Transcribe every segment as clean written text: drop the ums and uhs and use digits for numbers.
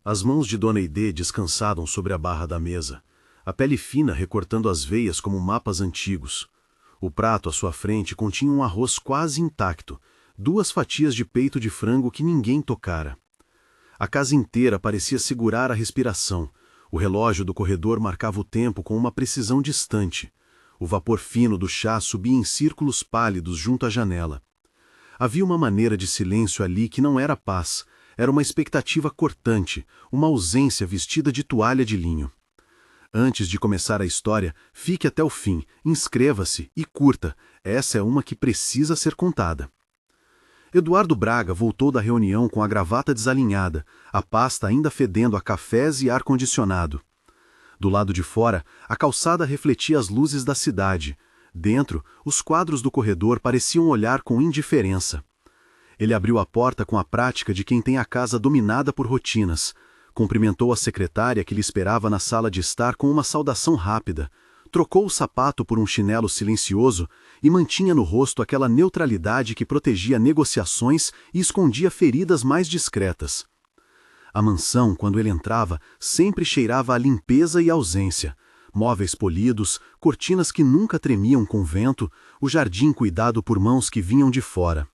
As mãos de Dona Aidê descansaram sobre a barra da mesa, a pele fina recortando as veias como mapas antigos. O prato à sua frente continha um arroz quase intacto, 2 fatias de peito de frango que ninguém tocara. A casa inteira parecia segurar a respiração. O relógio do corredor marcava o tempo com uma precisão distante. O vapor fino do chá subia em círculos pálidos junto à janela. Havia uma maneira de silêncio ali que não era paz, era uma expectativa cortante, uma ausência vestida de toalha de linho. Antes de começar a história, fique até o fim, inscreva-se e curta, essa é uma que precisa ser contada. Eduardo Braga voltou da reunião com a gravata desalinhada, a pasta ainda fedendo a cafés e ar-condicionado. Do lado de fora, a calçada refletia as luzes da cidade. Dentro, os quadros do corredor pareciam olhar com indiferença. Ele abriu a porta com a prática de quem tem a casa dominada por rotinas. Cumprimentou a secretária que lhe esperava na sala de estar com uma saudação rápida. Trocou o sapato por um chinelo silencioso e mantinha no rosto aquela neutralidade que protegia negociações e escondia feridas mais discretas. A mansão, quando ele entrava, sempre cheirava a limpeza e ausência. Móveis polidos, cortinas que nunca tremiam com vento, o jardim cuidado por mãos que vinham de fora.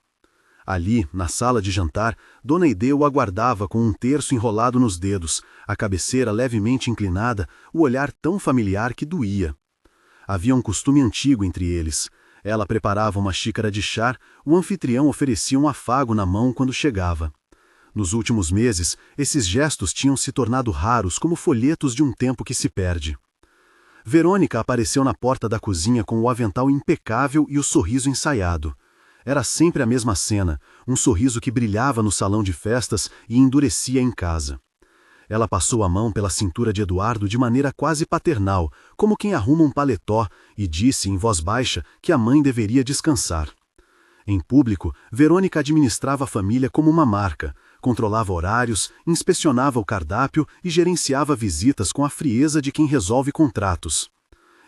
Ali, na sala de jantar, Dona Aidê o aguardava com um terço enrolado nos dedos, a cabeceira levemente inclinada, o olhar tão familiar que doía. Havia um costume antigo entre eles. Ela preparava uma xícara de chá, o anfitrião oferecia um afago na mão quando chegava. Nos últimos meses, esses gestos tinham se tornado raros como folhetos de um tempo que se perde. Verônica apareceu na porta da cozinha com o avental impecável e o sorriso ensaiado. Era sempre a mesma cena, um sorriso que brilhava no salão de festas e endurecia em casa. Ela passou a mão pela cintura de Eduardo de maneira quase paternal, como quem arruma um paletó, e disse em voz baixa que a mãe deveria descansar. Em público, Verônica administrava a família como uma marca, controlava horários, inspecionava o cardápio e gerenciava visitas com a frieza de quem resolve contratos.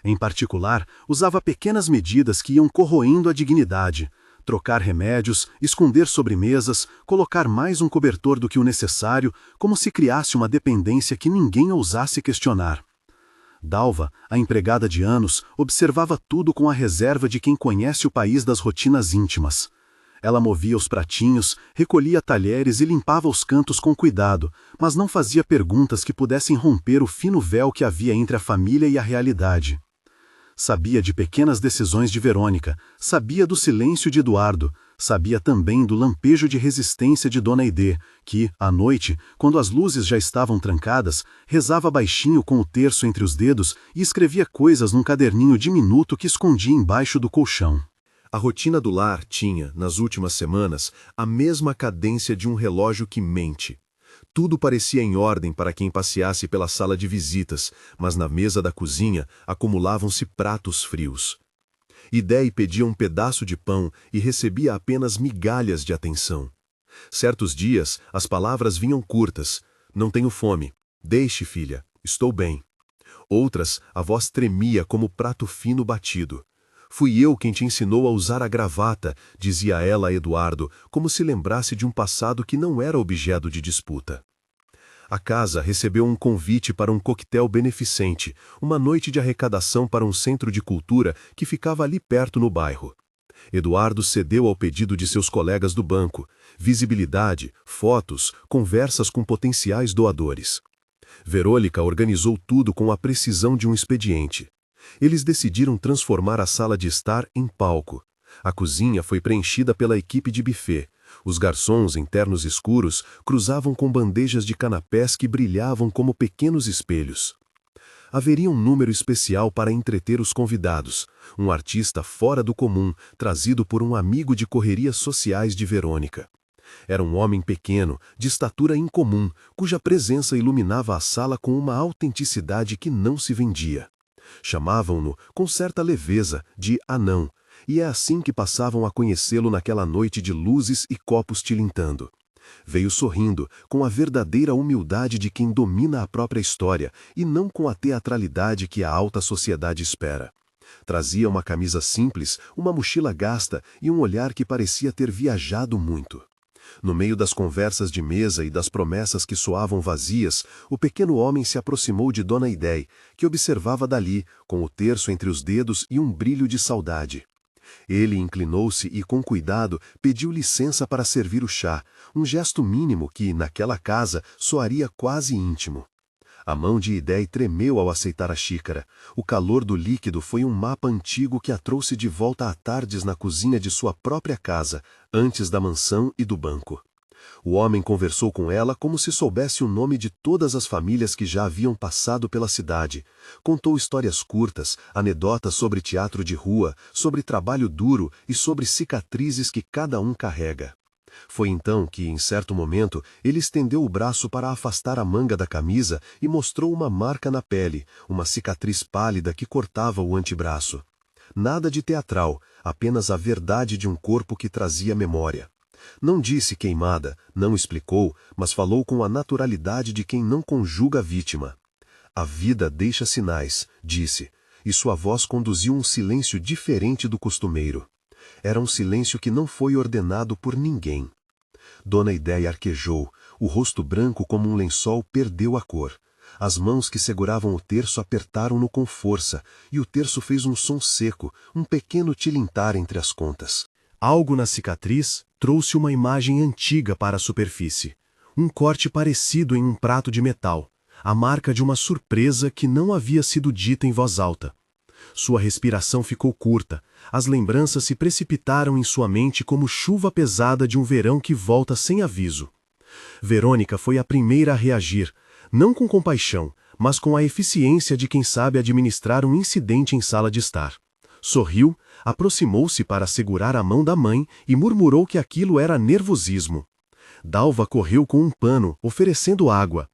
Em particular, usava pequenas medidas que iam corroendo a dignidade. Trocar remédios, esconder sobremesas, colocar mais um cobertor do que o necessário, como se criasse uma dependência que ninguém ousasse questionar. Dalva, a empregada de anos, observava tudo com a reserva de quem conhece o país das rotinas íntimas. Ela movia os pratinhos, recolhia talheres e limpava os cantos com cuidado, mas não fazia perguntas que pudessem romper o fino véu que havia entre a família e a realidade. Sabia de pequenas decisões de Verônica, sabia do silêncio de Eduardo, sabia também do lampejo de resistência de Dona Aidê, que, à noite, quando as luzes já estavam trancadas, rezava baixinho com o terço entre os dedos e escrevia coisas num caderninho diminuto que escondia embaixo do colchão. A rotina do lar tinha, nas últimas semanas, a mesma cadência de um relógio que mente. Tudo parecia em ordem para quem passeasse pela sala de visitas, mas na mesa da cozinha acumulavam-se pratos frios. Idei pedia um pedaço de pão e recebia apenas migalhas de atenção. Certos dias, as palavras vinham curtas. Não tenho fome. Deixe, filha. Estou bem. Outras, a voz tremia como prato fino batido. Fui eu quem te ensinou a usar a gravata, dizia ela a Eduardo, como se lembrasse de um passado que não era objeto de disputa. A casa recebeu um convite para um coquetel beneficente, uma noite de arrecadação para um centro de cultura que ficava ali perto no bairro. Eduardo cedeu ao pedido de seus colegas do banco, visibilidade, fotos, conversas com potenciais doadores. Verônica organizou tudo com a precisão de um expediente. Eles decidiram transformar a sala de estar em palco. A cozinha foi preenchida pela equipe de buffet. Os garçons, em ternos escuros, cruzavam com bandejas de canapés que brilhavam como pequenos espelhos. Haveria um número especial para entreter os convidados, um artista fora do comum, trazido por um amigo de correrias sociais de Verônica. Era um homem pequeno, de estatura incomum, cuja presença iluminava a sala com uma autenticidade que não se vendia. Chamavam-no, com certa leveza, de anão, e é assim que passavam a conhecê-lo naquela noite de luzes e copos tilintando. Veio sorrindo, com a verdadeira humildade de quem domina a própria história, e não com a teatralidade que a alta sociedade espera. Trazia uma camisa simples, uma mochila gasta e um olhar que parecia ter viajado muito. No meio das conversas de mesa e das promessas que soavam vazias, o pequeno homem se aproximou de Dona Idéia, que observava dali, com o terço entre os dedos e um brilho de saudade. Ele inclinou-se e, com cuidado, pediu licença para servir o chá, um gesto mínimo que, naquela casa, soaria quase íntimo. A mão de Idéia tremeu ao aceitar a xícara. O calor do líquido foi um mapa antigo que a trouxe de volta a tardes na cozinha de sua própria casa, antes da mansão e do banco. O homem conversou com ela como se soubesse o nome de todas as famílias que já haviam passado pela cidade. Contou histórias curtas, anedotas sobre teatro de rua, sobre trabalho duro e sobre cicatrizes que cada um carrega. Foi então que, em certo momento, ele estendeu o braço para afastar a manga da camisa e mostrou uma marca na pele, uma cicatriz pálida que cortava o antebraço. Nada de teatral, apenas a verdade de um corpo que trazia memória. Não disse queimada, não explicou, mas falou com a naturalidade de quem não conjuga a vítima. A vida deixa sinais, disse, e sua voz conduziu um silêncio diferente do costumeiro. Era um silêncio que não foi ordenado por ninguém. Dona Idéia arquejou, o rosto branco como um lençol perdeu a cor. As mãos que seguravam o terço apertaram-no com força, e o terço fez um som seco, um pequeno tilintar entre as contas. Algo na cicatriz trouxe uma imagem antiga para a superfície. Um corte parecido em um prato de metal, a marca de uma surpresa que não havia sido dita em voz alta. Sua respiração ficou curta, as lembranças se precipitaram em sua mente como chuva pesada de um verão que volta sem aviso. Verônica foi a primeira a reagir, não com compaixão, mas com a eficiência de quem sabe administrar um incidente em sala de estar. Sorriu, aproximou-se para segurar a mão da mãe e murmurou que aquilo era nervosismo. Dalva correu com um pano, oferecendo água.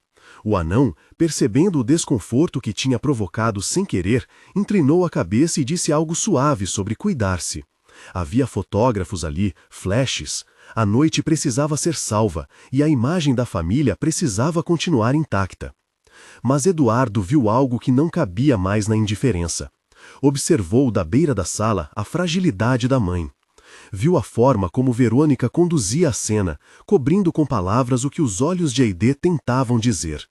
O anão, percebendo o desconforto que tinha provocado sem querer, inclinou a cabeça e disse algo suave sobre cuidar-se. Havia fotógrafos ali, flashes. A noite precisava ser salva, e a imagem da família precisava continuar intacta. Mas Eduardo viu algo que não cabia mais na indiferença. Observou da beira da sala a fragilidade da mãe. Viu a forma como Verônica conduzia a cena, cobrindo com palavras o que os olhos de Aidê tentavam dizer.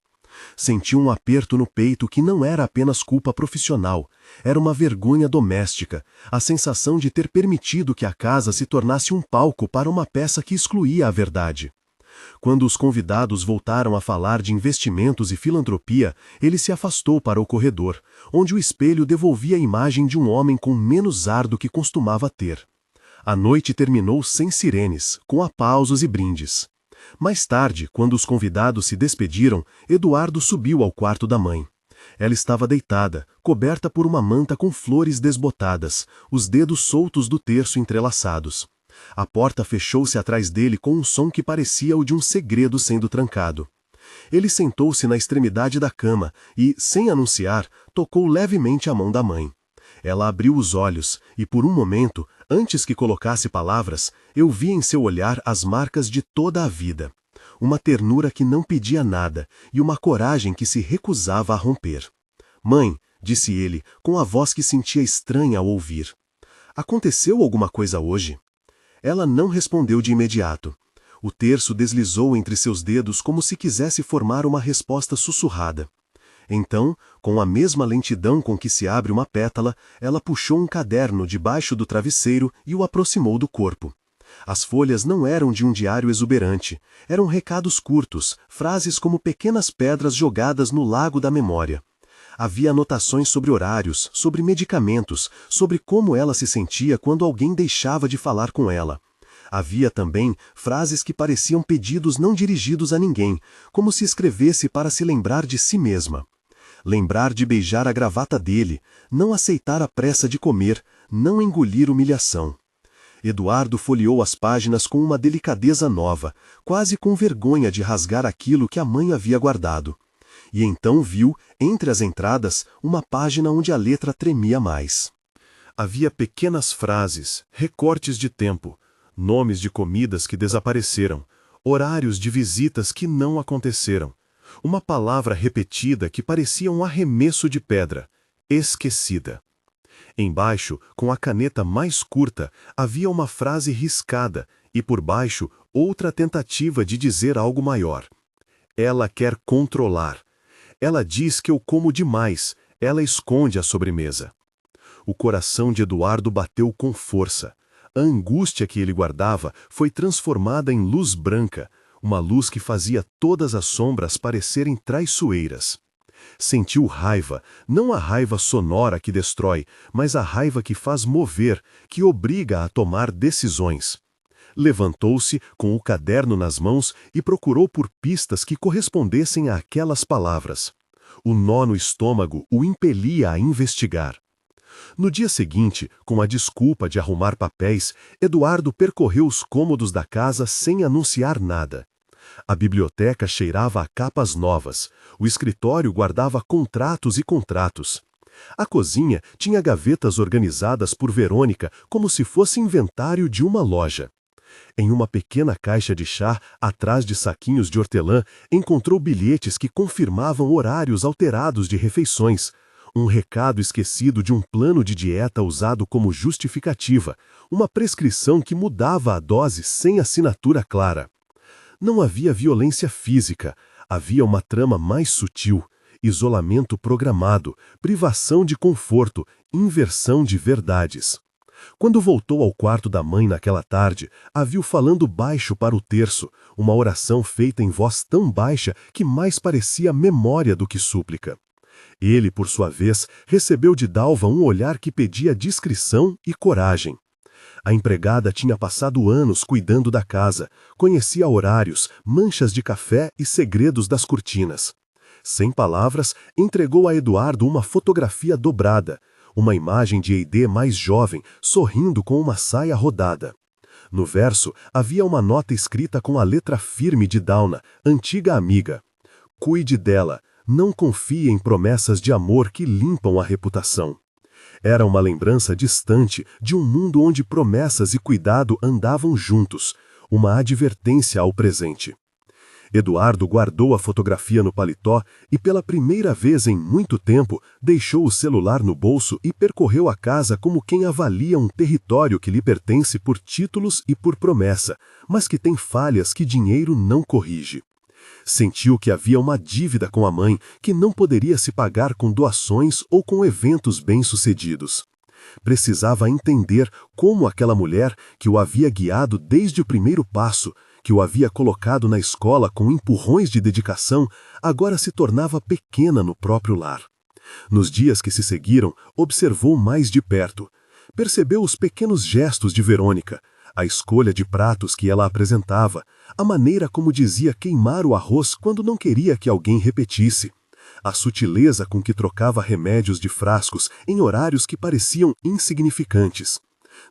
Sentiu um aperto no peito que não era apenas culpa profissional, era uma vergonha doméstica, a sensação de ter permitido que a casa se tornasse um palco para uma peça que excluía a verdade. Quando os convidados voltaram a falar de investimentos e filantropia, ele se afastou para o corredor, onde o espelho devolvia a imagem de um homem com menos ar do que costumava ter. A noite terminou sem sirenes, com aplausos e brindes. Mais tarde, quando os convidados se despediram, Eduardo subiu ao quarto da mãe. Ela estava deitada, coberta por uma manta com flores desbotadas, os dedos soltos do terço entrelaçados. A porta fechou-se atrás dele com um som que parecia o de um segredo sendo trancado. Ele sentou-se na extremidade da cama e, sem anunciar, tocou levemente a mão da mãe. Ela abriu os olhos e, por um momento, antes que colocasse palavras, eu vi em seu olhar as marcas de toda a vida. Uma ternura que não pedia nada e uma coragem que se recusava a romper. Mãe, disse ele, com a voz que sentia estranha ao ouvir. Aconteceu alguma coisa hoje? Ela não respondeu de imediato. O terço deslizou entre seus dedos como se quisesse formar uma resposta sussurrada. Então, com a mesma lentidão com que se abre uma pétala, ela puxou um caderno debaixo do travesseiro e o aproximou do corpo. As folhas não eram de um diário exuberante, eram recados curtos, frases como pequenas pedras jogadas no lago da memória. Havia anotações sobre horários, sobre medicamentos, sobre como ela se sentia quando alguém deixava de falar com ela. Havia também frases que pareciam pedidos não dirigidos a ninguém, como se escrevesse para se lembrar de si mesma. Lembrar de beijar a gravata dele, não aceitar a pressa de comer, não engolir humilhação. Eduardo folheou as páginas com uma delicadeza nova, quase com vergonha de rasgar aquilo que a mãe havia guardado. E então viu, entre as entradas, uma página onde a letra tremia mais. Havia pequenas frases, recortes de tempo, nomes de comidas que desapareceram, horários de visitas que não aconteceram. Uma palavra repetida que parecia um arremesso de pedra, esquecida. Embaixo, com a caneta mais curta, havia uma frase riscada, E por baixo, outra tentativa de dizer algo maior. Ela quer controlar. Ela diz que eu como demais. Ela esconde a sobremesa. O coração de Eduardo bateu com força. A angústia que ele guardava foi transformada em luz branca, uma luz que fazia todas as sombras parecerem traiçoeiras. Sentiu raiva, não a raiva sonora que destrói, mas a raiva que faz mover, que obriga a tomar decisões. Levantou-se, com o caderno nas mãos, e procurou por pistas que correspondessem àquelas palavras. O nó no estômago o impelia a investigar. No dia seguinte, com a desculpa de arrumar papéis, Eduardo percorreu os cômodos da casa sem anunciar nada. A biblioteca cheirava a capas novas, o escritório guardava contratos e contratos. A cozinha tinha gavetas organizadas por Verônica como se fosse inventário de uma loja. Em uma pequena caixa de chá, atrás de saquinhos de hortelã, encontrou bilhetes que confirmavam horários alterados de refeições, um recado esquecido de um plano de dieta usado como justificativa, uma prescrição que mudava a dose sem assinatura clara. Não havia violência física, havia uma trama mais sutil, isolamento programado, privação de conforto, inversão de verdades. Quando voltou ao quarto da mãe naquela tarde, a viu falando baixo para o terço, uma oração feita em voz tão baixa que mais parecia memória do que súplica. Ele, por sua vez, recebeu de Dalva um olhar que pedia discrição e coragem. A empregada tinha passado anos cuidando da casa, conhecia horários, manchas de café e segredos das cortinas. Sem palavras, entregou a Eduardo uma fotografia dobrada, uma imagem de Eide mais jovem, sorrindo com uma saia rodada. No verso, havia uma nota escrita com a letra firme de Dauna, antiga amiga. Cuide dela, não confie em promessas de amor que limpam a reputação. Era uma lembrança distante de um mundo onde promessas e cuidado andavam juntos, uma advertência ao presente. Eduardo guardou a fotografia no paletó e, pela primeira vez em muito tempo, deixou o celular no bolso e percorreu a casa como quem avalia um território que lhe pertence por títulos e por promessa, mas que tem falhas que dinheiro não corrige. Sentiu que havia uma dívida com a mãe que não poderia se pagar com doações ou com eventos bem-sucedidos. Precisava entender como aquela mulher, que o havia guiado desde o primeiro passo, que o havia colocado na escola com empurrões de dedicação, agora se tornava pequena no próprio lar. Nos dias que se seguiram, observou mais de perto. Percebeu os pequenos gestos de Verônica, a escolha de pratos que ela apresentava, a maneira como dizia queimar o arroz quando não queria que alguém repetisse, a sutileza com que trocava remédios de frascos em horários que pareciam insignificantes.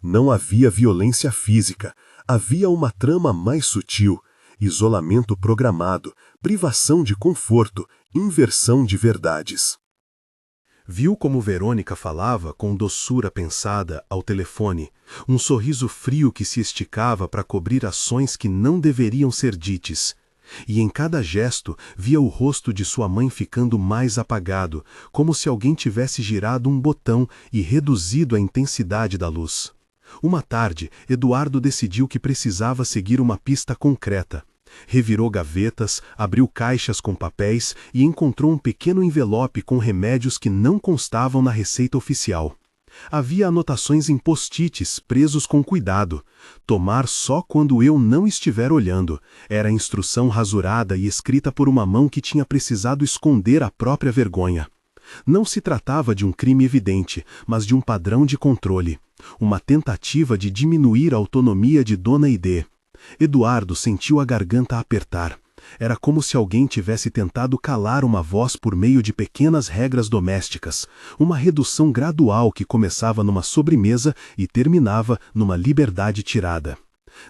Não havia violência física, havia uma trama mais sutil, isolamento programado, privação de conforto, inversão de verdades. Viu como Verônica falava com doçura pensada ao telefone, um sorriso frio que se esticava para cobrir ações que não deveriam ser dites. E em cada gesto via o rosto de sua mãe ficando mais apagado, como se alguém tivesse girado um botão e reduzido a intensidade da luz. Uma tarde, Eduardo decidiu que precisava seguir uma pista concreta. Revirou gavetas, abriu caixas com papéis e encontrou um pequeno envelope com remédios que não constavam na receita oficial. Havia anotações em post-its presos com cuidado. Tomar só quando eu não estiver olhando. Era a instrução rasurada e escrita por uma mão que tinha precisado esconder a própria vergonha. Não se tratava de um crime evidente, mas de um padrão de controle. Uma tentativa de diminuir a autonomia de Dona Aidê. Eduardo sentiu a garganta apertar. Era como se alguém tivesse tentado calar uma voz por meio de pequenas regras domésticas, uma redução gradual que começava numa sobremesa e terminava numa liberdade tirada.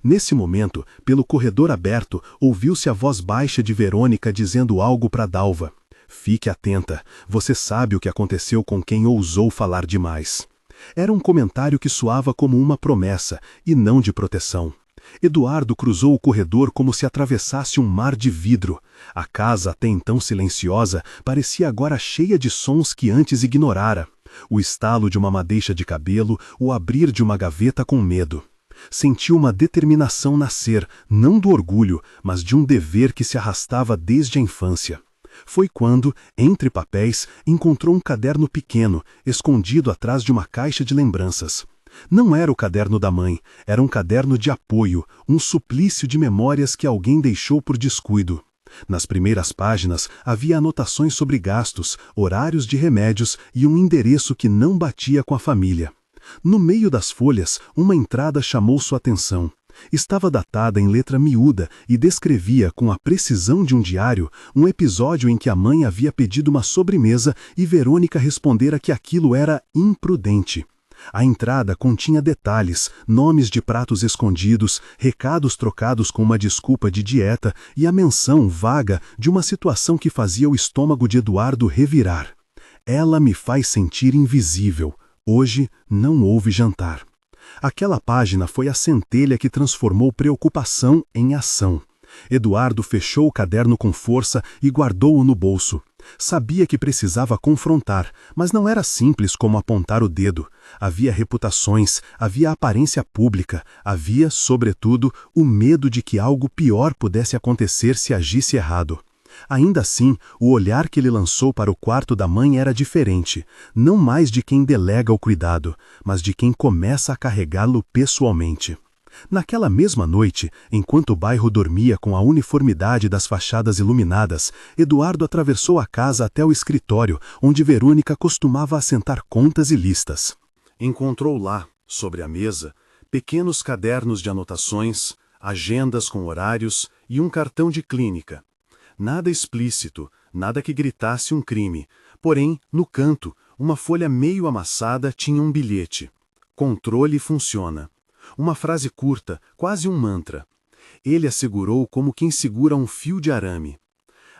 Nesse momento, pelo corredor aberto, ouviu-se a voz baixa de Verônica dizendo algo para Dalva. Fique atenta, você sabe o que aconteceu com quem ousou falar demais. Era um comentário que soava como uma promessa, e não de proteção. Eduardo cruzou o corredor como se atravessasse um mar de vidro. A casa, até então silenciosa, parecia agora cheia de sons que antes ignorara. O estalo de uma madeixa de cabelo, o abrir de uma gaveta com medo. Sentiu uma determinação nascer, não do orgulho, mas de um dever que se arrastava desde a infância. Foi quando, entre papéis, encontrou um caderno pequeno, escondido atrás de uma caixa de lembranças. Não era o caderno da mãe, era um caderno de apoio, um suplício de memórias que alguém deixou por descuido. Nas primeiras páginas havia anotações sobre gastos, horários de remédios e um endereço que não batia com a família. No meio das folhas, uma entrada chamou sua atenção. Estava datada em letra miúda e descrevia, com a precisão de um diário, um episódio em que a mãe havia pedido uma sobremesa e Verônica respondera que aquilo era imprudente. A entrada continha detalhes, nomes de pratos escondidos, recados trocados com uma desculpa de dieta e a menção vaga de uma situação que fazia o estômago de Eduardo revirar. Ela me faz sentir invisível. Hoje não houve jantar. Aquela página foi a centelha que transformou preocupação em ação. Eduardo fechou o caderno com força e guardou-o no bolso. Sabia que precisava confrontar, mas não era simples como apontar o dedo. Havia reputações, havia aparência pública, havia, sobretudo, o medo de que algo pior pudesse acontecer se agisse errado. Ainda assim, o olhar que ele lançou para o quarto da mãe era diferente, não mais de quem delega o cuidado, mas de quem começa a carregá-lo pessoalmente. Naquela mesma noite, enquanto o bairro dormia com a uniformidade das fachadas iluminadas, Eduardo atravessou a casa até o escritório, onde Verônica costumava assentar contas e listas. Encontrou lá, sobre a mesa, pequenos cadernos de anotações, agendas com horários e um cartão de clínica. Nada explícito, nada que gritasse um crime. Porém, no canto, uma folha meio amassada tinha um bilhete. Controle funciona. Uma frase curta, quase um mantra. Ele a segurou como quem segura um fio de arame.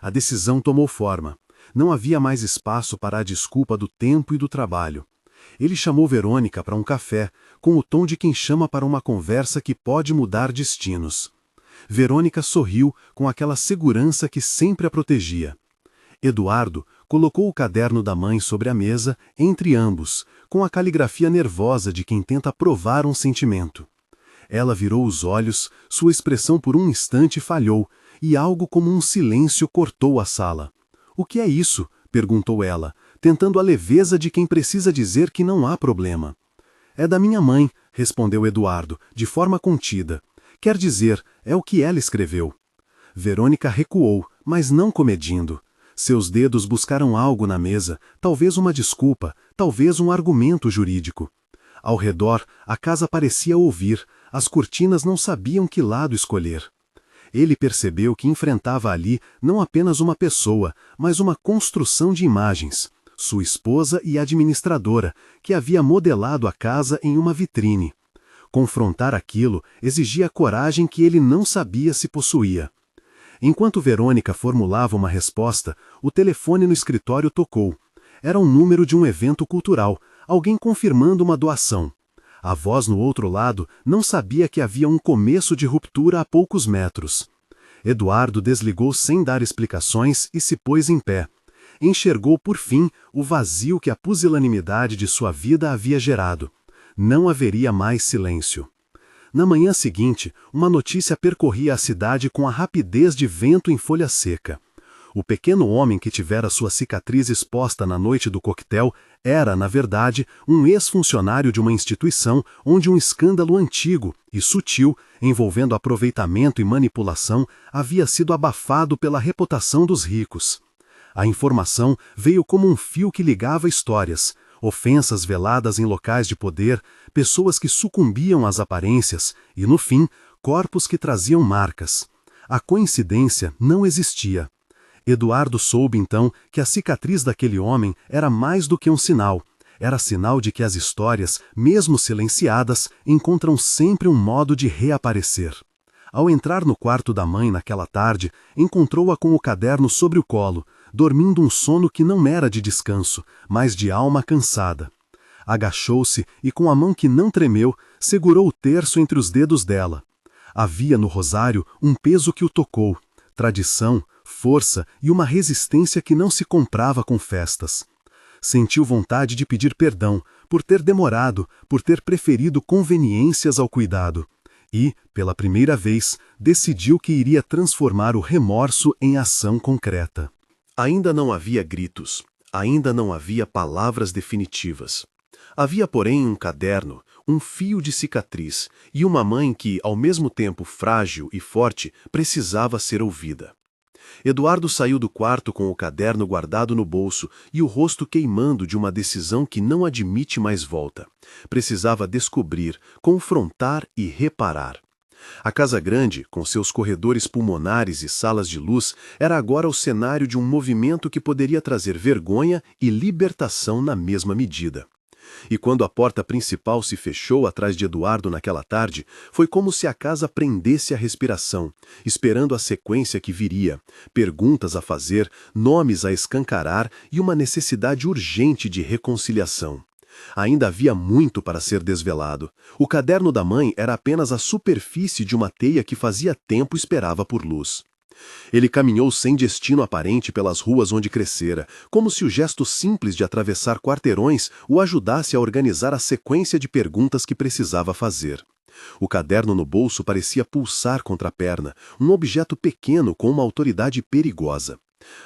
A decisão tomou forma. Não havia mais espaço para a desculpa do tempo e do trabalho. Ele chamou Verônica para um café, com o tom de quem chama para uma conversa que pode mudar destinos. Verônica sorriu com aquela segurança que sempre a protegia. Eduardo colocou o caderno da mãe sobre a mesa, entre ambos, com a caligrafia nervosa de quem tenta provar um sentimento. Ela virou os olhos, sua expressão por um instante falhou, e algo como um silêncio cortou a sala. — O que é isso? Perguntou ela, tentando a leveza de quem precisa dizer que não há problema. — É da minha mãe, respondeu Eduardo, de forma contida. Quer dizer, é o que ela escreveu. Verônica recuou, mas não comedindo. Seus dedos buscaram algo na mesa, talvez uma desculpa, talvez um argumento jurídico. Ao redor, a casa parecia ouvir, as cortinas não sabiam que lado escolher. Ele percebeu que enfrentava ali não apenas uma pessoa, mas uma construção de imagens, sua esposa e administradora, que havia modelado a casa em uma vitrine. Confrontar aquilo exigia coragem que ele não sabia se possuía. Enquanto Verônica formulava uma resposta, o telefone no escritório tocou. Era um número de um evento cultural, alguém confirmando uma doação. A voz no outro lado não sabia que havia um começo de ruptura a poucos metros. Eduardo desligou sem dar explicações e se pôs em pé. Enxergou por fim o vazio que a pusilanimidade de sua vida havia gerado. Não haveria mais silêncio. Na manhã seguinte, uma notícia percorria a cidade com a rapidez de vento em folha seca. O pequeno homem que tivera sua cicatriz exposta na noite do coquetel era, na verdade, um ex-funcionário de uma instituição onde um escândalo antigo e sutil, envolvendo aproveitamento e manipulação, havia sido abafado pela reputação dos ricos. A informação veio como um fio que ligava histórias, ofensas veladas em locais de poder, pessoas que sucumbiam às aparências e, no fim, corpos que traziam marcas. A coincidência não existia. Eduardo soube então que a cicatriz daquele homem era mais do que um sinal. Era sinal de que as histórias, mesmo silenciadas, encontram sempre um modo de reaparecer. Ao entrar no quarto da mãe naquela tarde, encontrou-a com o caderno sobre o colo, dormindo um sono que não era de descanso, mas de alma cansada. Agachou-se e, com a mão que não tremeu, segurou o terço entre os dedos dela. Havia no rosário um peso que o tocou, tradição, força e uma resistência que não se comprava com festas. Sentiu vontade de pedir perdão, por ter demorado, por ter preferido conveniências ao cuidado. e, pela primeira vez, decidiu que iria transformar o remorso em ação concreta. Ainda não havia gritos, ainda não havia palavras definitivas. Havia, porém, um caderno, um fio de cicatriz e uma mãe que, ao mesmo tempo frágil e forte, precisava ser ouvida. Eduardo saiu do quarto com o caderno guardado no bolso e o rosto queimando de uma decisão que não admite mais volta. Precisava descobrir, confrontar e reparar. A casa grande, com seus corredores pulmonares e salas de luz, era agora o cenário de um movimento que poderia trazer vergonha e libertação na mesma medida. E quando a porta principal se fechou atrás de Eduardo naquela tarde, foi como se a casa prendesse a respiração, esperando a sequência que viria, perguntas a fazer, nomes a escancarar e uma necessidade urgente de reconciliação. Ainda havia muito para ser desvelado. O caderno da mãe era apenas a superfície de uma teia que fazia tempo esperava por luz. Ele caminhou sem destino aparente pelas ruas onde crescera, como se o gesto simples de atravessar quarteirões o ajudasse a organizar a sequência de perguntas que precisava fazer. O caderno no bolso parecia pulsar contra a perna, um objeto pequeno com uma autoridade perigosa.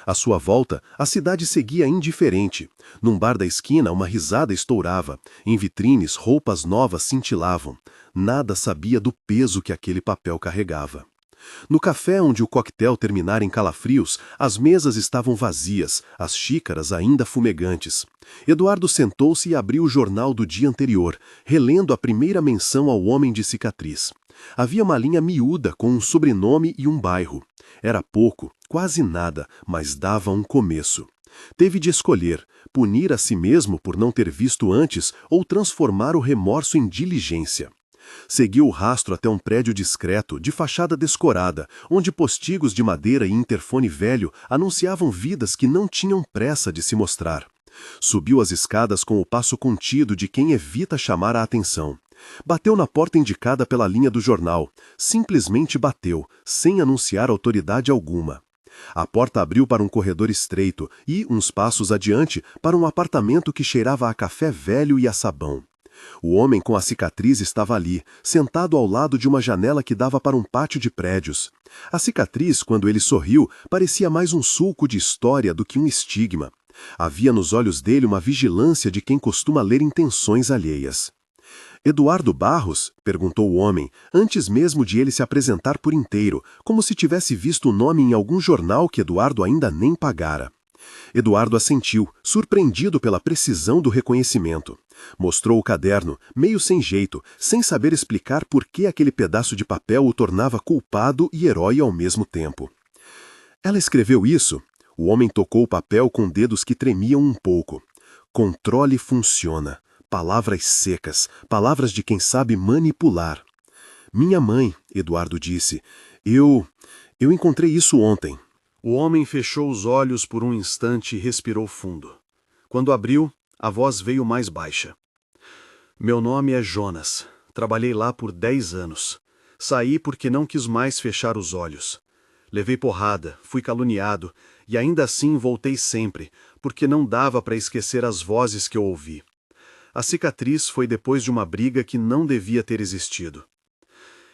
À sua volta, a cidade seguia indiferente. Num bar da esquina, uma risada estourava. Em vitrines, roupas novas cintilavam. Nada sabia do peso que aquele papel carregava. No café onde o coquetel terminara em calafrios, as mesas estavam vazias, as xícaras ainda fumegantes. Eduardo sentou-se e abriu o jornal do dia anterior, relendo a primeira menção ao homem de cicatriz. Havia uma linha miúda com um sobrenome e um bairro. Era pouco, quase nada, mas dava um começo. Teve de escolher, punir a si mesmo por não ter visto antes ou transformar o remorso em diligência. Seguiu o rastro até um prédio discreto, de fachada descorada, onde postigos de madeira e interfone velho anunciavam vidas que não tinham pressa de se mostrar. Subiu as escadas com o passo contido de quem evita chamar a atenção. Bateu na porta indicada pela linha do jornal. Simplesmente bateu, sem anunciar autoridade alguma. A porta abriu para um corredor estreito e, uns passos adiante, para um apartamento que cheirava a café velho e a sabão. O homem com a cicatriz estava ali, sentado ao lado de uma janela que dava para um pátio de prédios. A cicatriz, quando ele sorriu, parecia mais um sulco de história do que um estigma. Havia nos olhos dele uma vigilância de quem costuma ler intenções alheias. Eduardo Barros? Perguntou o homem, antes mesmo de ele se apresentar por inteiro, como se tivesse visto o nome em algum jornal que Eduardo ainda nem pagara. Eduardo assentiu, surpreendido pela precisão do reconhecimento. Mostrou o caderno, meio sem jeito, sem saber explicar por que aquele pedaço de papel o tornava culpado e herói ao mesmo tempo. Ela escreveu isso? O homem tocou o papel com dedos que tremiam um pouco. Controle funciona. Palavras secas, palavras de quem sabe manipular. Minha mãe, Eduardo disse. Eu encontrei isso ontem. O homem fechou os olhos por um instante e respirou fundo. Quando abriu, a voz veio mais baixa. Meu nome é Jonas. Trabalhei lá por 10 anos. Saí porque não quis mais fechar os olhos. Levei porrada, fui caluniado, e ainda assim voltei sempre, porque não dava para esquecer as vozes que eu ouvi. A cicatriz foi depois de uma briga que não devia ter existido.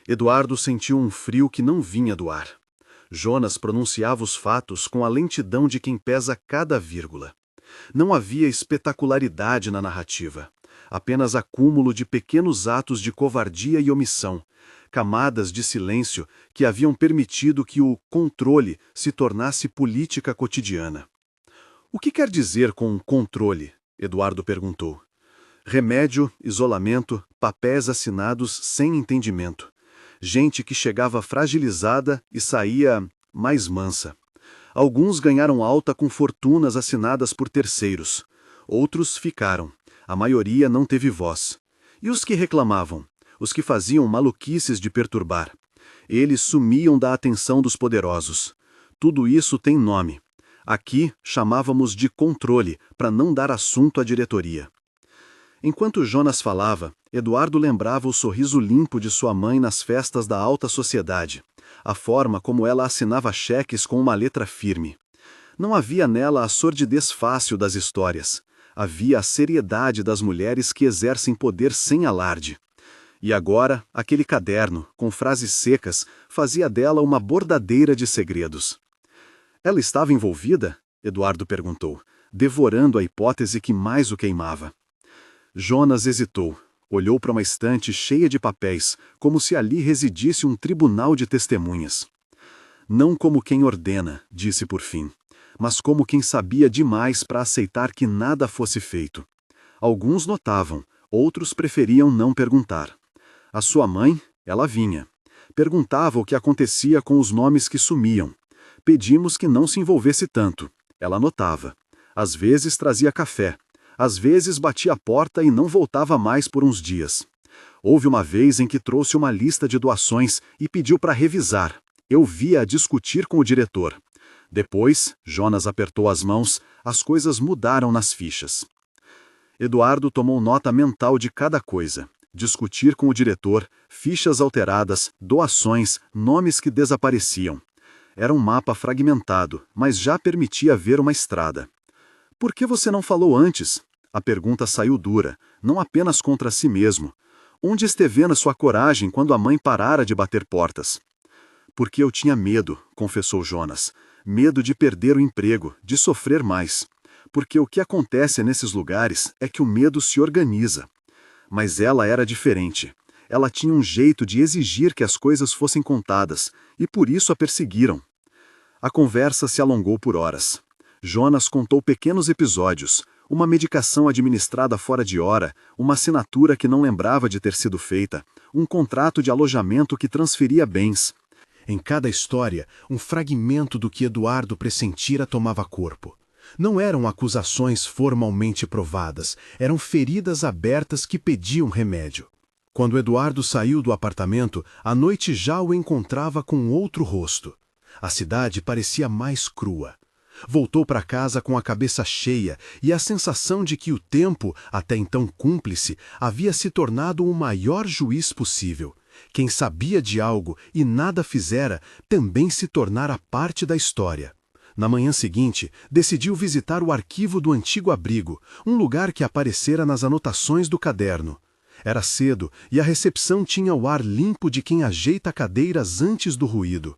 Eduardo sentiu um frio que não vinha do ar. Jonas pronunciava os fatos com a lentidão de quem pesa cada vírgula. Não havia espetacularidade na narrativa, apenas acúmulo de pequenos atos de covardia e omissão, camadas de silêncio que haviam permitido que o controle se tornasse política cotidiana. O que quer dizer com controle? Eduardo perguntou. Remédio, isolamento, papéis assinados sem entendimento. Gente que chegava fragilizada e saía mais mansa. Alguns ganharam alta com fortunas assinadas por terceiros. Outros ficaram. A maioria não teve voz. E os que reclamavam? Os que faziam maluquices de perturbar. Eles sumiam da atenção dos poderosos. Tudo isso tem nome. Aqui chamávamos de controle, para não dar assunto à diretoria. Enquanto Jonas falava, Eduardo lembrava o sorriso limpo de sua mãe nas festas da alta sociedade, a forma como ela assinava cheques com uma letra firme. Não havia nela a sordidez fácil das histórias. Havia a seriedade das mulheres que exercem poder sem alarde. E agora, aquele caderno, com frases secas, fazia dela uma bordadeira de segredos. Ela estava envolvida? Eduardo perguntou, devorando a hipótese que mais o queimava. Jonas hesitou, olhou para uma estante cheia de papéis, como se ali residisse um tribunal de testemunhas. Não como quem ordena, disse por fim, mas como quem sabia demais para aceitar que nada fosse feito. Alguns notavam, outros preferiam não perguntar. A sua mãe, ela vinha. Perguntava o que acontecia com os nomes que sumiam. Pedimos que não se envolvesse tanto. Ela notava. Às vezes trazia café. Às vezes batia a porta e não voltava mais por uns dias. Houve uma vez em que trouxe uma lista de doações e pediu para revisar. Eu via-a discutir com o diretor. Depois, Jonas apertou as mãos, as coisas mudaram nas fichas. Eduardo tomou nota mental de cada coisa. Discutir com o diretor, fichas alteradas, doações, nomes que desapareciam. Era um mapa fragmentado, mas já permitia ver uma estrada. Por que você não falou antes? A pergunta saiu dura, não apenas contra si mesmo. Onde esteve sua coragem quando a mãe parara de bater portas? Porque eu tinha medo, confessou Jonas. Medo de perder o emprego, de sofrer mais. Porque o que acontece nesses lugares é que o medo se organiza. Mas ela era diferente. Ela tinha um jeito de exigir que as coisas fossem contadas, e por isso a perseguiram. A conversa se alongou por horas. Jonas contou pequenos episódios, uma medicação administrada fora de hora, uma assinatura que não lembrava de ter sido feita, um contrato de alojamento que transferia bens. Em cada história, um fragmento do que Eduardo pressentira tomava corpo. Não eram acusações formalmente provadas, eram feridas abertas que pediam remédio. Quando Eduardo saiu do apartamento, a noite já o encontrava com outro rosto. A cidade parecia mais crua. Voltou para casa com a cabeça cheia e a sensação de que o tempo, até então cúmplice, havia se tornado o maior juiz possível. Quem sabia de algo e nada fizera, também se tornara parte da história. Na manhã seguinte, decidiu visitar o arquivo do antigo abrigo, um lugar que aparecera nas anotações do caderno. Era cedo e a recepção tinha o ar limpo de quem ajeita cadeiras antes do ruído.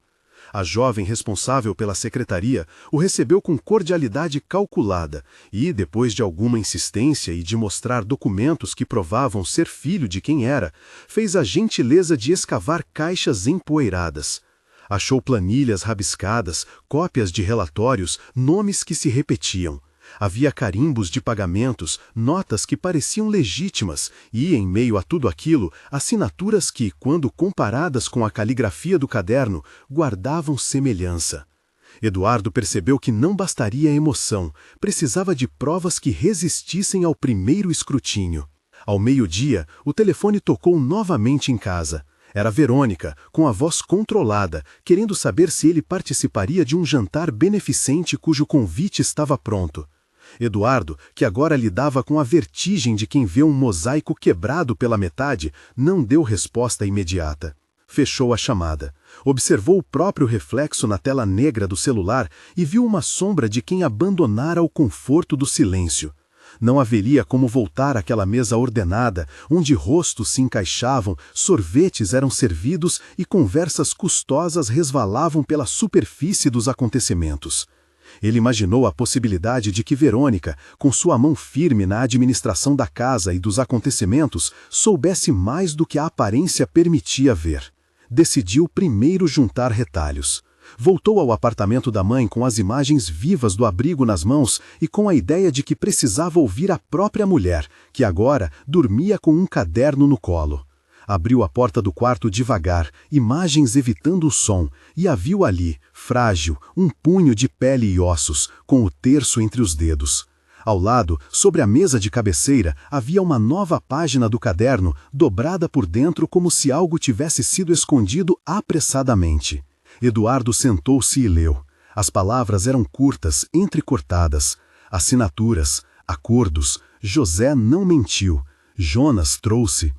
A jovem responsável pela secretaria o recebeu com cordialidade calculada e, depois de alguma insistência e de mostrar documentos que provavam ser filho de quem era, fez a gentileza de escavar caixas empoeiradas. Achou planilhas rabiscadas, cópias de relatórios, nomes que se repetiam. Havia carimbos de pagamentos, notas que pareciam legítimas e, em meio a tudo aquilo, assinaturas que, quando comparadas com a caligrafia do caderno, guardavam semelhança. Eduardo percebeu que não bastaria a emoção, precisava de provas que resistissem ao primeiro escrutínio. Ao meio-dia, o telefone tocou novamente em casa. Era Verônica, com a voz controlada, querendo saber se ele participaria de um jantar beneficente cujo convite estava pronto. Eduardo, que agora lidava com a vertigem de quem vê um mosaico quebrado pela metade, não deu resposta imediata. Fechou a chamada. Observou o próprio reflexo na tela negra do celular e viu uma sombra de quem abandonara o conforto do silêncio. Não haveria como voltar àquela mesa ordenada, onde rostos se encaixavam, sorvetes eram servidos e conversas custosas resvalavam pela superfície dos acontecimentos. Ele imaginou a possibilidade de que Verônica, com sua mão firme na administração da casa e dos acontecimentos, soubesse mais do que a aparência permitia ver. Decidiu primeiro juntar retalhos. Voltou ao apartamento da mãe com as imagens vivas do abrigo nas mãos e com a ideia de que precisava ouvir a própria mulher, que agora dormia com um caderno no colo. Abriu a porta do quarto devagar, imagens evitando o som, e a viu ali, frágil, um punho de pele e ossos, com o terço entre os dedos. Ao lado, sobre a mesa de cabeceira, havia uma nova página do caderno, dobrada por dentro como se algo tivesse sido escondido apressadamente. Eduardo sentou-se e leu. As palavras eram curtas, entrecortadas. Assinaturas, acordos. José não mentiu. Jonas trouxe.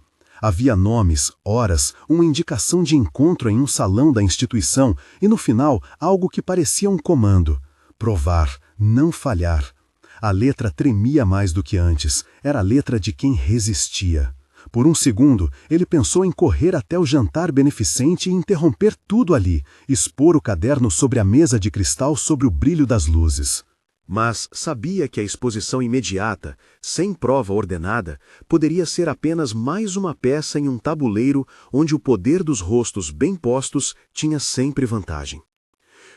Havia nomes, horas, uma indicação de encontro em um salão da instituição e, no final, algo que parecia um comando. Provar, não falhar. A letra tremia mais do que antes. Era a letra de quem resistia. Por um segundo, ele pensou em correr até o jantar beneficente e interromper tudo ali, expor o caderno sobre a mesa de cristal sob o brilho das luzes. Mas sabia que a exposição imediata, sem prova ordenada, poderia ser apenas mais uma peça em um tabuleiro onde o poder dos rostos bem postos tinha sempre vantagem.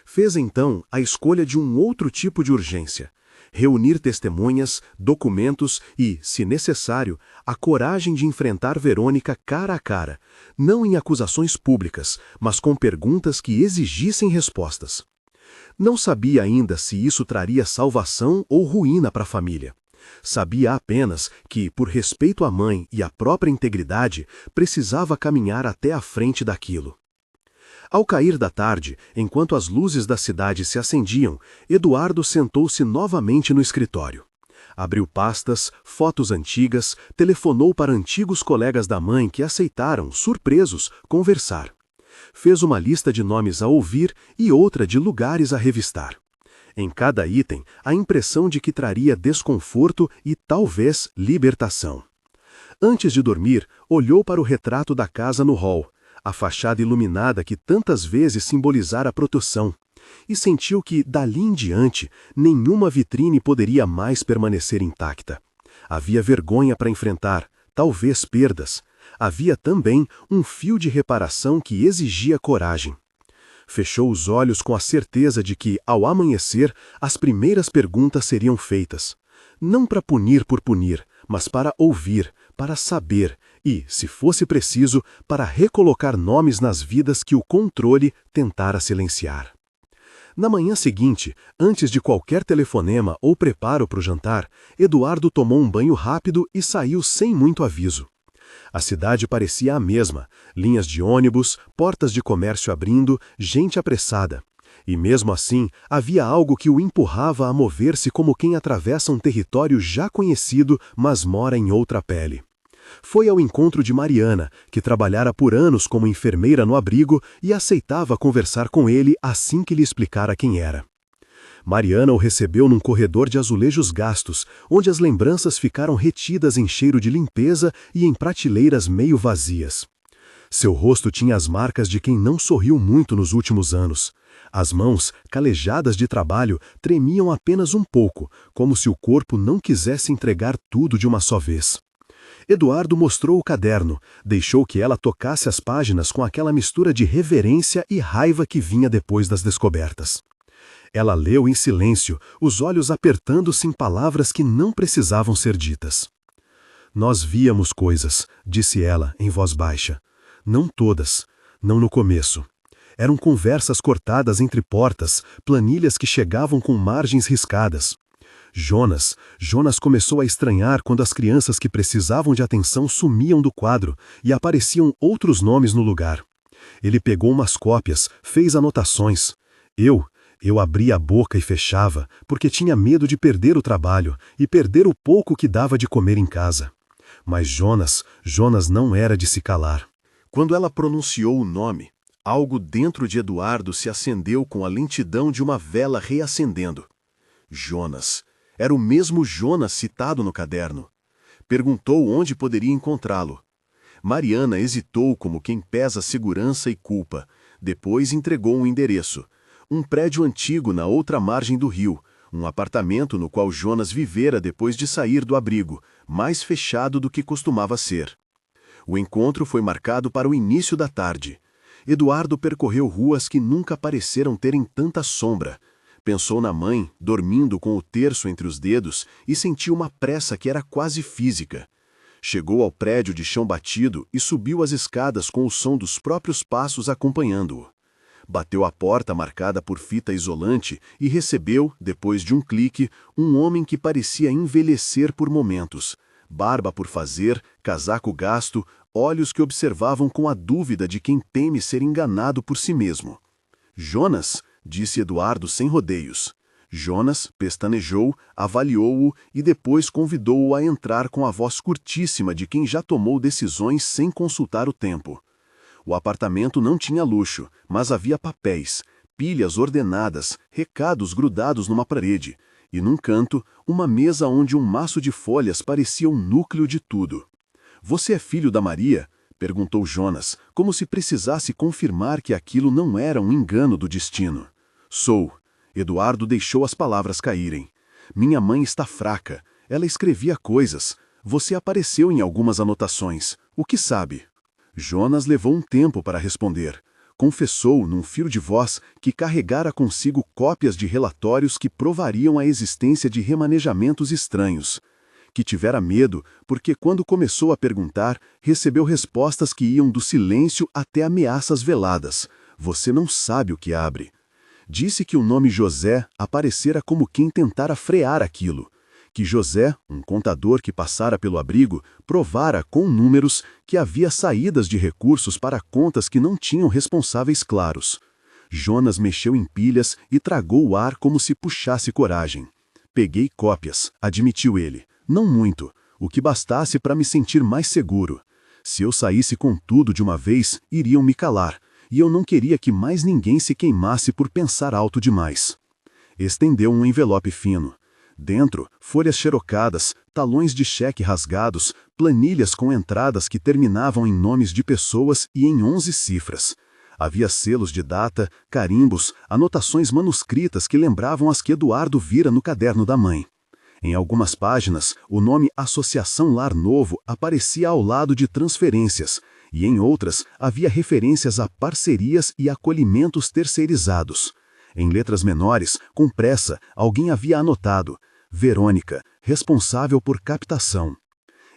Fez então a escolha de um outro tipo de urgência: reunir testemunhas, documentos e, se necessário, a coragem de enfrentar Verônica cara a cara, não em acusações públicas, mas com perguntas que exigissem respostas. Não sabia ainda se isso traria salvação ou ruína para a família. Sabia apenas que, por respeito à mãe e à própria integridade, precisava caminhar até a frente daquilo. Ao cair da tarde, enquanto as luzes da cidade se acendiam, Eduardo sentou-se novamente no escritório. Abriu pastas, fotos antigas, telefonou para antigos colegas da mãe que aceitaram, surpresos, conversar. Fez uma lista de nomes a ouvir e outra de lugares a revistar. Em cada item, a impressão de que traria desconforto e, talvez, libertação. Antes de dormir, olhou para o retrato da casa no hall, a fachada iluminada que tantas vezes simbolizara a proteção, e sentiu que, dali em diante, nenhuma vitrine poderia mais permanecer intacta. Havia vergonha para enfrentar, talvez perdas. Havia também um fio de reparação que exigia coragem. Fechou os olhos com a certeza de que, ao amanhecer, as primeiras perguntas seriam feitas. Não para punir por punir, mas para ouvir, para saber e, se fosse preciso, para recolocar nomes nas vidas que o controle tentara silenciar. Na manhã seguinte, antes de qualquer telefonema ou preparo para o jantar, Eduardo tomou um banho rápido e saiu sem muito aviso. A cidade parecia a mesma, linhas de ônibus, portas de comércio abrindo, gente apressada. E mesmo assim, havia algo que o empurrava a mover-se como quem atravessa um território já conhecido, mas mora em outra pele. Foi ao encontro de Mariana, que trabalhara por anos como enfermeira no abrigo e aceitava conversar com ele assim que lhe explicara quem era. Mariana o recebeu num corredor de azulejos gastos, onde as lembranças ficaram retidas em cheiro de limpeza e em prateleiras meio vazias. Seu rosto tinha as marcas de quem não sorriu muito nos últimos anos. As mãos, calejadas de trabalho, tremiam apenas um pouco, como se o corpo não quisesse entregar tudo de uma só vez. Eduardo mostrou o caderno, deixou que ela tocasse as páginas com aquela mistura de reverência e raiva que vinha depois das descobertas. Ela leu em silêncio, os olhos apertando-se em palavras que não precisavam ser ditas. Nós víamos coisas, disse ela, em voz baixa. Não todas, não no começo. Eram conversas cortadas entre portas, planilhas que chegavam com margens riscadas. Jonas começou a estranhar quando as crianças que precisavam de atenção sumiam do quadro e apareciam outros nomes no lugar. Ele pegou umas cópias, fez anotações. Eu abria a boca e fechava, porque tinha medo de perder o trabalho e perder o pouco que dava de comer em casa. Mas Jonas não era de se calar. Quando ela pronunciou o nome, algo dentro de Eduardo se acendeu com a lentidão de uma vela reacendendo. Jonas. Era o mesmo Jonas citado no caderno. Perguntou onde poderia encontrá-lo. Mariana hesitou como quem pesa segurança e culpa. Depois entregou um endereço. Um prédio antigo na outra margem do rio, um apartamento no qual Jonas vivera depois de sair do abrigo, mais fechado do que costumava ser. O encontro foi marcado para o início da tarde. Eduardo percorreu ruas que nunca pareceram terem tanta sombra. Pensou na mãe, dormindo com o terço entre os dedos, e sentiu uma pressa que era quase física. Chegou ao prédio de chão batido e subiu as escadas com o som dos próprios passos acompanhando-o. Bateu à porta marcada por fita isolante e recebeu, depois de um clique, um homem que parecia envelhecer por momentos. Barba por fazer, casaco gasto, olhos que observavam com a dúvida de quem teme ser enganado por si mesmo. Jonas, disse Eduardo sem rodeios. Jonas pestanejou, avaliou-o e depois convidou-o a entrar com a voz curtíssima de quem já tomou decisões sem consultar o tempo. O apartamento não tinha luxo, mas havia papéis, pilhas ordenadas, recados grudados numa parede, e num canto, uma mesa onde um maço de folhas parecia o núcleo de tudo. Você é filho da Maria? Perguntou Jonas, como se precisasse confirmar que aquilo não era um engano do destino. Sou. Eduardo deixou as palavras caírem. Minha mãe está fraca. Ela escrevia coisas. Você apareceu em algumas anotações. O que sabe? Jonas levou um tempo para responder. Confessou, num fio de voz, que carregara consigo cópias de relatórios que provariam a existência de remanejamentos estranhos. Que tivera medo, porque quando começou a perguntar, recebeu respostas que iam do silêncio até ameaças veladas. Você não sabe o que abre. Disse que o nome José aparecera como quem tentara frear aquilo. Que José, um contador que passara pelo abrigo, provara com números que havia saídas de recursos para contas que não tinham responsáveis claros. Jonas mexeu em pilhas e tragou o ar como se puxasse coragem. Peguei cópias, admitiu ele. Não muito, o que bastasse para me sentir mais seguro. Se eu saísse com tudo de uma vez, iriam me calar, e eu não queria que mais ninguém se queimasse por pensar alto demais. Estendeu um envelope fino. Dentro, folhas xerocadas, talões de cheque rasgados, planilhas com entradas que terminavam em nomes de pessoas e em 11 cifras. Havia selos de data, carimbos, anotações manuscritas que lembravam as que Eduardo vira no caderno da mãe. Em algumas páginas, o nome Associação Lar Novo aparecia ao lado de transferências, e em outras havia referências a parcerias e acolhimentos terceirizados. Em letras menores, com pressa, alguém havia anotado: Verônica, responsável por captação.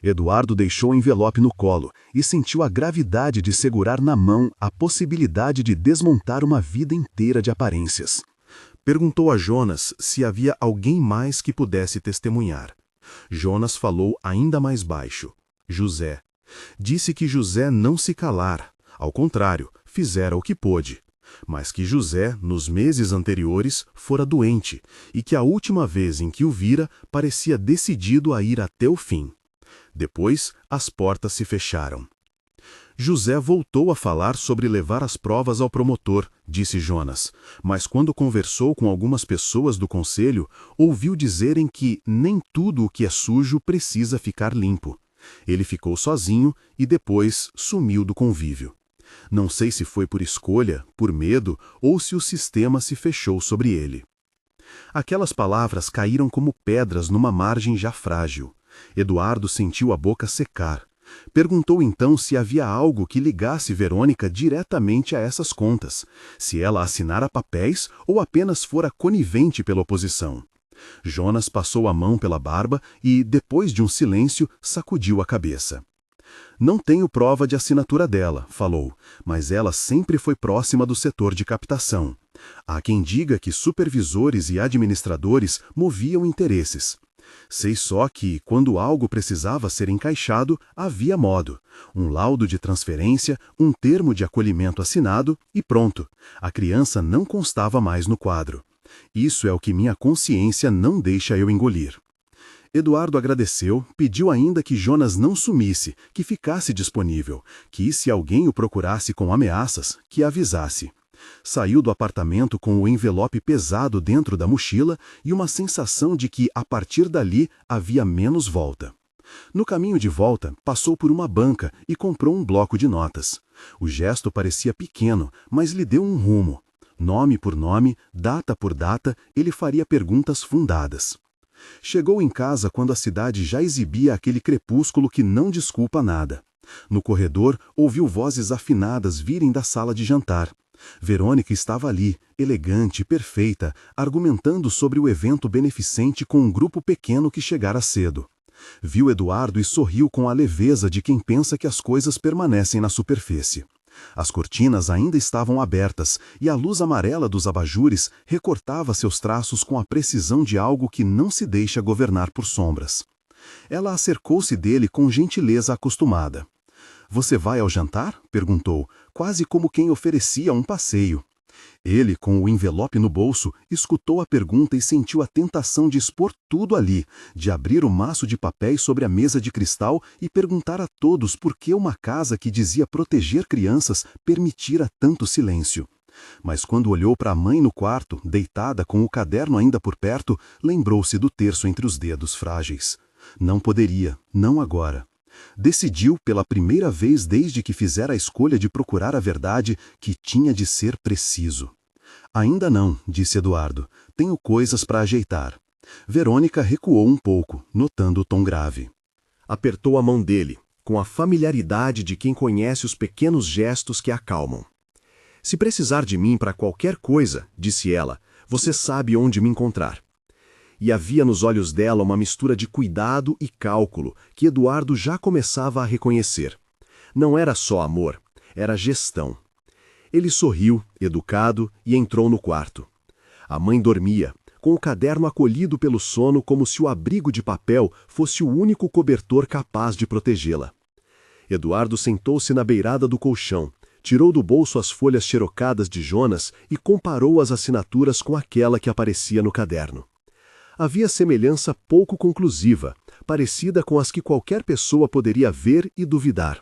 Eduardo deixou o envelope no colo e sentiu a gravidade de segurar na mão a possibilidade de desmontar uma vida inteira de aparências. Perguntou a Jonas se havia alguém mais que pudesse testemunhar. Jonas falou ainda mais baixo. José. Disse que José não se calara, ao contrário, fizera o que pôde. Mas que José, nos meses anteriores, fora doente, e que a última vez em que o vira, parecia decidido a ir até o fim. Depois, as portas se fecharam. José voltou a falar sobre levar as provas ao promotor, disse Jonas, mas quando conversou com algumas pessoas do conselho, ouviu dizerem que nem tudo o que é sujo precisa ficar limpo. Ele ficou sozinho e depois sumiu do convívio. Não sei se foi por escolha, por medo, ou se o sistema se fechou sobre ele. Aquelas palavras caíram como pedras numa margem já frágil. Eduardo sentiu a boca secar. Perguntou então se havia algo que ligasse Verônica diretamente a essas contas, se ela assinara papéis ou apenas fora conivente pela oposição. Jonas passou a mão pela barba e, depois de um silêncio, sacudiu a cabeça. Não tenho prova de assinatura dela, falou, mas ela sempre foi próxima do setor de captação. Há quem diga que supervisores e administradores moviam interesses. Sei só que, quando algo precisava ser encaixado, havia modo. Um laudo de transferência, um termo de acolhimento assinado e pronto. A criança não constava mais no quadro. Isso é o que minha consciência não deixa eu engolir. Eduardo agradeceu, pediu ainda que Jonas não sumisse, que ficasse disponível, que se alguém o procurasse com ameaças, que avisasse. Saiu do apartamento com o envelope pesado dentro da mochila e uma sensação de que, a partir dali, havia menos volta. No caminho de volta, passou por uma banca e comprou um bloco de notas. O gesto parecia pequeno, mas lhe deu um rumo. Nome por nome, data por data, ele faria perguntas fundadas. Chegou em casa quando a cidade já exibia aquele crepúsculo que não desculpa nada. No corredor, ouviu vozes afinadas virem da sala de jantar. Verônica estava ali, elegante, perfeita, argumentando sobre o evento beneficente com um grupo pequeno que chegara cedo. Viu Eduardo e sorriu com a leveza de quem pensa que as coisas permanecem na superfície. As cortinas ainda estavam abertas e a luz amarela dos abajures recortava seus traços com a precisão de algo que não se deixa governar por sombras. Ela acercou-se dele com gentileza acostumada. "Você vai ao jantar?" perguntou, quase como quem oferecia um passeio. Ele, com o envelope no bolso, escutou a pergunta e sentiu a tentação de expor tudo ali, de abrir o maço de papéis sobre a mesa de cristal e perguntar a todos por que uma casa que dizia proteger crianças permitira tanto silêncio. Mas quando olhou para a mãe no quarto, deitada com o caderno ainda por perto, lembrou-se do terço entre os dedos frágeis. Não poderia, não agora. Decidiu, pela primeira vez desde que fizera a escolha de procurar a verdade, que tinha de ser preciso. Ainda não, disse Eduardo. Tenho coisas para ajeitar. Verônica recuou um pouco, notando o tom grave. Apertou a mão dele, com a familiaridade de quem conhece os pequenos gestos que acalmam. Se precisar de mim para qualquer coisa, disse ela, você sabe onde me encontrar. E havia nos olhos dela uma mistura de cuidado e cálculo que Eduardo já começava a reconhecer. Não era só amor, era gestão. Ele sorriu, educado, e entrou no quarto. A mãe dormia, com o caderno acolhido pelo sono como se o abrigo de papel fosse o único cobertor capaz de protegê-la. Eduardo sentou-se na beirada do colchão, tirou do bolso as folhas xerocadas de Jonas e comparou as assinaturas com aquela que aparecia no caderno. Havia semelhança pouco conclusiva, parecida com as que qualquer pessoa poderia ver e duvidar.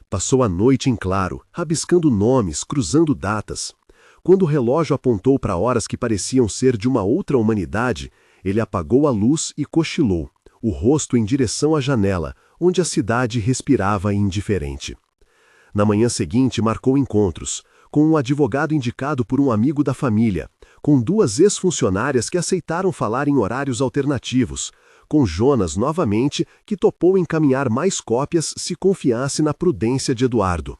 Passou a noite em claro, rabiscando nomes, cruzando datas. Quando o relógio apontou para horas que pareciam ser de uma outra humanidade, ele apagou a luz e cochilou, o rosto em direção à janela, onde a cidade respirava indiferente. Na manhã seguinte marcou encontros, com um advogado indicado por um amigo da família, com 2 ex-funcionárias que aceitaram falar em horários alternativos, com Jonas novamente, que topou encaminhar mais cópias se confiasse na prudência de Eduardo.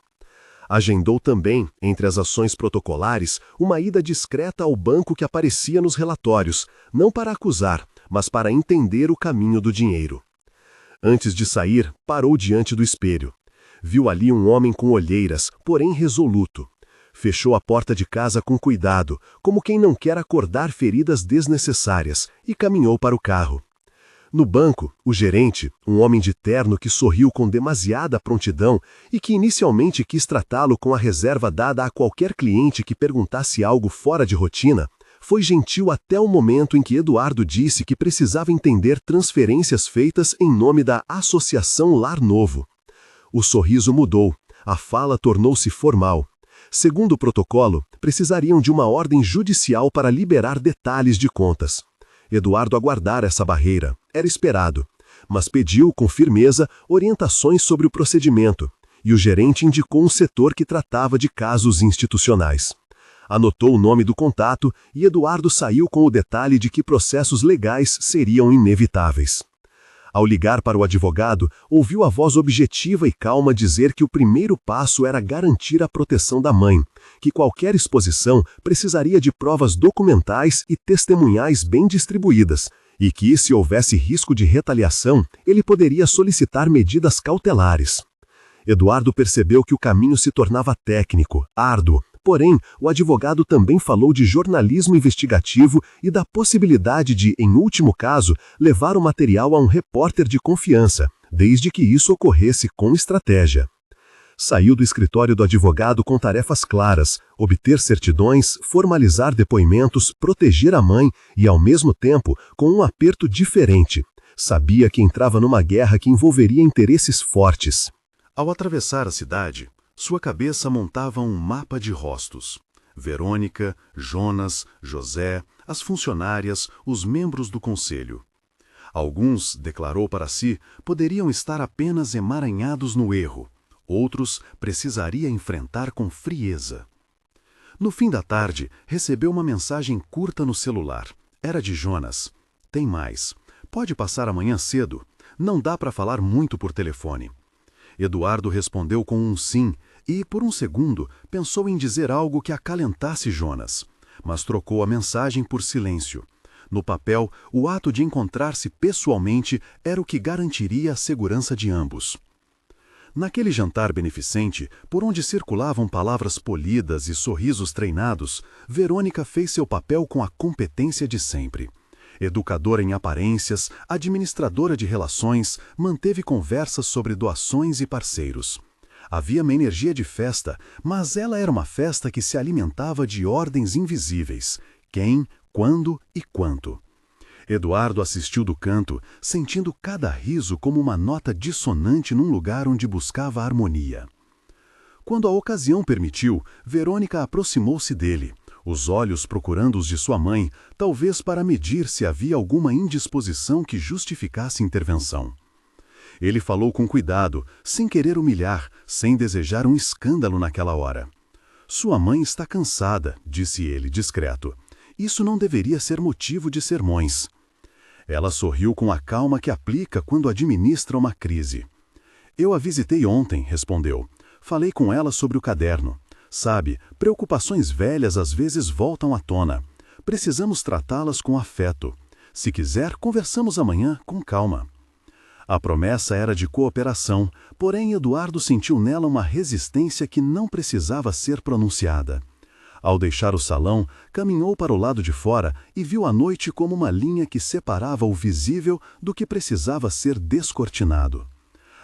Agendou também, entre as ações protocolares, uma ida discreta ao banco que aparecia nos relatórios, não para acusar, mas para entender o caminho do dinheiro. Antes de sair, parou diante do espelho. Viu ali um homem com olheiras, porém resoluto. Fechou a porta de casa com cuidado, como quem não quer acordar feridas desnecessárias, e caminhou para o carro. No banco, o gerente, um homem de terno que sorriu com demasiada prontidão e que inicialmente quis tratá-lo com a reserva dada a qualquer cliente que perguntasse algo fora de rotina, foi gentil até o momento em que Eduardo disse que precisava entender transferências feitas em nome da Associação Lar Novo. O sorriso mudou, a fala tornou-se formal. Segundo o protocolo, precisariam de uma ordem judicial para liberar detalhes de contas. Eduardo aguardara essa barreira, era esperado, mas pediu com firmeza orientações sobre o procedimento, e o gerente indicou um setor que tratava de casos institucionais. Anotou o nome do contato e Eduardo saiu com o detalhe de que processos legais seriam inevitáveis. Ao ligar para o advogado, ouviu a voz objetiva e calma dizer que o primeiro passo era garantir a proteção da mãe, que qualquer exposição precisaria de provas documentais e testemunhais bem distribuídas, e que, se houvesse risco de retaliação, ele poderia solicitar medidas cautelares. Eduardo percebeu que o caminho se tornava técnico, árduo. Porém, o advogado também falou de jornalismo investigativo e da possibilidade de, em último caso, levar o material a um repórter de confiança, desde que isso ocorresse com estratégia. Saiu do escritório do advogado com tarefas claras, obter certidões, formalizar depoimentos, proteger a mãe e, ao mesmo tempo, com um aperto diferente. Sabia que entrava numa guerra que envolveria interesses fortes. Ao atravessar a cidade, sua cabeça montava um mapa de rostos. Verônica, Jonas, José, as funcionárias, os membros do conselho. Alguns, declarou para si, poderiam estar apenas emaranhados no erro. Outros precisaria enfrentar com frieza. No fim da tarde, recebeu uma mensagem curta no celular. Era de Jonas. Tem mais. Pode passar amanhã cedo. Não dá para falar muito por telefone. Eduardo respondeu com um sim e, por um segundo, pensou em dizer algo que acalentasse Jonas, mas trocou a mensagem por silêncio. No papel, o ato de encontrar-se pessoalmente era o que garantiria a segurança de ambos. Naquele jantar beneficente, por onde circulavam palavras polidas e sorrisos treinados, Verônica fez seu papel com a competência de sempre. Educadora em aparências, administradora de relações, manteve conversas sobre doações e parceiros. Havia uma energia de festa, mas ela era uma festa que se alimentava de ordens invisíveis. Quem, quando e quanto. Eduardo assistiu do canto, sentindo cada riso como uma nota dissonante num lugar onde buscava harmonia. Quando a ocasião permitiu, Verônica aproximou-se dele, os olhos procurando os de sua mãe, talvez para medir se havia alguma indisposição que justificasse intervenção. Ele falou com cuidado, sem querer humilhar, sem desejar um escândalo naquela hora. Sua mãe está cansada, disse ele, discreto. Isso não deveria ser motivo de sermões. Ela sorriu com a calma que aplica quando administra uma crise. Eu a visitei ontem, respondeu. Falei com ela sobre o caderno. Sabe, preocupações velhas às vezes voltam à tona. Precisamos tratá-las com afeto. Se quiser, conversamos amanhã com calma. A promessa era de cooperação, porém Eduardo sentiu nela uma resistência que não precisava ser pronunciada. Ao deixar o salão, caminhou para o lado de fora e viu a noite como uma linha que separava o visível do que precisava ser descortinado.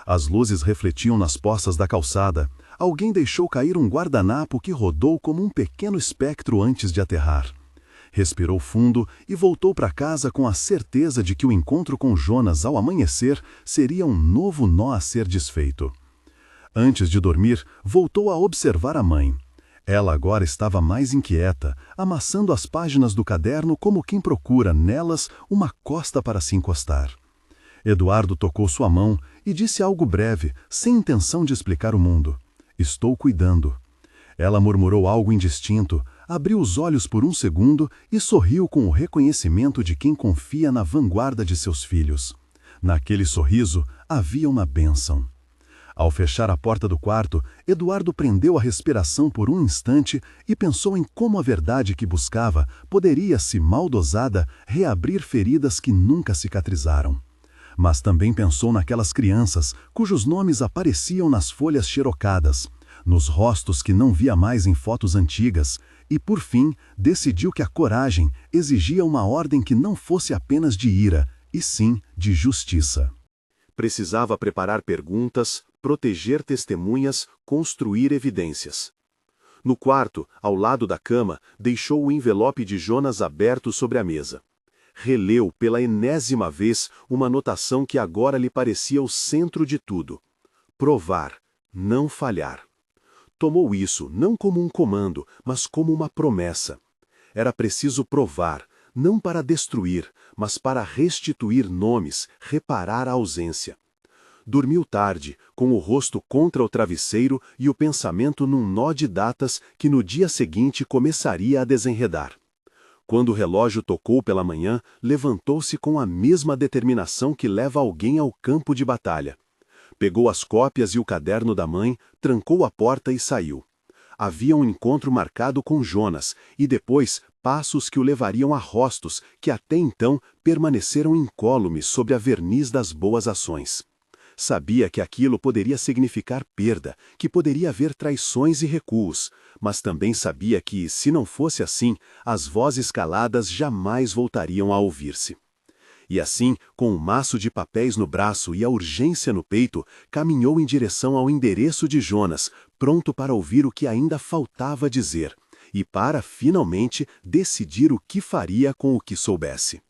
As luzes refletiam nas poças da calçada. Alguém deixou cair um guardanapo que rodou como um pequeno espectro antes de aterrar. Respirou fundo e voltou para casa com a certeza de que o encontro com Jonas ao amanhecer seria um novo nó a ser desfeito. Antes de dormir, voltou a observar a mãe. Ela agora estava mais inquieta, amassando as páginas do caderno como quem procura nelas uma costa para se encostar. Eduardo tocou sua mão e disse algo breve, sem intenção de explicar o mundo. Estou cuidando. Ela murmurou algo indistinto, abriu os olhos por um segundo e sorriu com o reconhecimento de quem confia na vanguarda de seus filhos. Naquele sorriso havia uma bênção. Ao fechar a porta do quarto, Eduardo prendeu a respiração por um instante e pensou em como a verdade que buscava poderia, se mal dosada, reabrir feridas que nunca cicatrizaram. Mas também pensou naquelas crianças cujos nomes apareciam nas folhas xerocadas, nos rostos que não via mais em fotos antigas, e, por fim, decidiu que a coragem exigia uma ordem que não fosse apenas de ira, e sim de justiça. Precisava preparar perguntas, proteger testemunhas, construir evidências. No quarto, ao lado da cama, deixou o envelope de Jonas aberto sobre a mesa. Releu pela enésima vez uma anotação que agora lhe parecia o centro de tudo. Provar, não falhar. Tomou isso não como um comando, mas como uma promessa. Era preciso provar, não para destruir, mas para restituir nomes, reparar a ausência. Dormiu tarde, com o rosto contra o travesseiro e o pensamento num nó de datas que no dia seguinte começaria a desenredar. Quando o relógio tocou pela manhã, levantou-se com a mesma determinação que leva alguém ao campo de batalha. Pegou as cópias e o caderno da mãe, trancou a porta e saiu. Havia um encontro marcado com Jonas, e depois passos que o levariam a rostos que até então permaneceram incólumes sob a verniz das boas ações. Sabia que aquilo poderia significar perda, que poderia haver traições e recuos, mas também sabia que, se não fosse assim, as vozes caladas jamais voltariam a ouvir-se. E assim, com um maço de papéis no braço e a urgência no peito, caminhou em direção ao endereço de Jonas, pronto para ouvir o que ainda faltava dizer, e para, finalmente, decidir o que faria com o que soubesse.